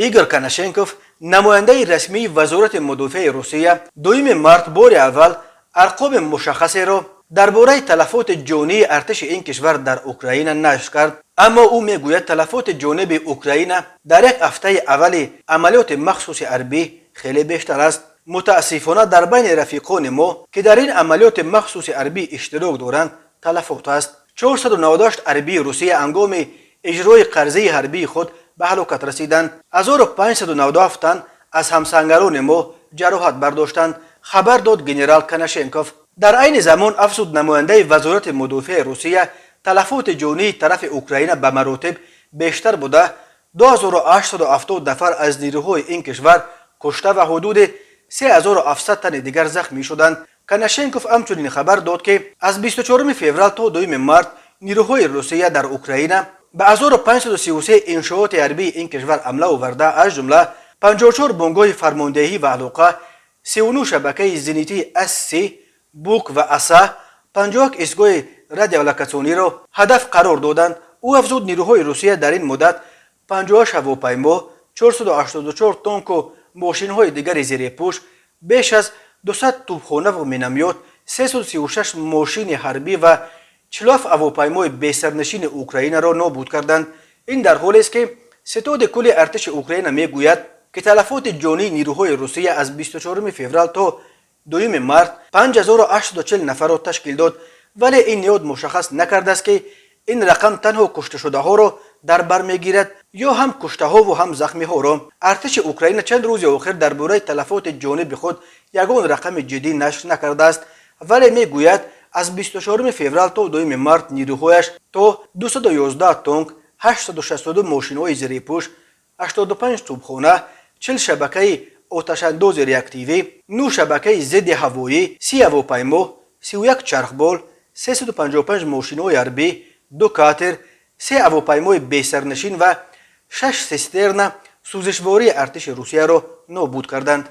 ایگور کنشنکوف نماینده رسمی وزارت مدافع روسیه 2 مارت بار اول ارقام مشخصی را درباره تلفات جانی ارتش این کشور در اوکراین نشر کرد، اما او میگوید تلفات جانی به اوکراین در یک هفته اول عملیات مخصوص حربی خیلی بیشتر است. متاسفانه در بین رفیقان ما که در این عملیات مخصوص حربی اشتراک دارند تلفات است. 498 حربی روسیه هنگام اجرای قرضه حربی خود به هلاکت رسیدند. 1597 تن از همسنگران ما جراحت برداشتند، خبر داد گنرال کنشنکوف. در عین زمان افزود نماینده وزارت مدافع روسیه تلفات جانی طرف اوکراین به مراتب بیشتر بوده، 2870 نفر از نیروهای این کشور کشته و حدود 3700 تن دیگر زخمی شدند. کنشنکوف همچنین خبر داد که از 24 فوریه تا 2 مارت نیروهای روسیه در اوکراین به 1533 انشاءات حربی این کشور حمله آورده، از جمله 54 بنگاه فرماندهی و علاقه، 39 شبکه زینیتی S3 بوک و اسا، 51 ایستگاه رادیولوکاسیونی را هدف قرار دادند. او افزود نیروهای روسیه در این مدت 58 هواپیما، 484 تانک و ماشین‌های دیگر زیر پوش، بیش از 200 توپخانه و مینامیات، 336 ماشین حربی و 47 هواپیمای بی‌سرنشین اوکراین را نابود کردند. این در حالی است که ستاد کل ارتش اوکراین میگوید که تلفات جانی نیروهای روسیه از 24 فوریه تا 2 مارت 5840 نفر را تشکیل داد، ولی این نهاد مشخص نکرده است که این رقم تنها کشته شده ها را در بر میگیرد یا هم کشته ها و هم زخمی ها را. ارتش اوکراین چند روز اخیر درباره تلفات جانی به خود یگان رقم جدی نشر نکرده است، ولی میگوید از 24 فوریه تا 2 مارت نیروهایش تا 211 تانک، 862 ماشین‌های زیر پوش، 85 توپخانه، 40 شبکه آتش‌انداز ریاکتیوی، 9 شبکه ضد هوایی، 30 هواپیما، 31 چرخبال، 355 ماشین‌های حربی، 2 کاتر، 3 هواپیمای بی‌سرنشین و 6 سیسترن سوزشواری ارتش روسیه را نابود کردند.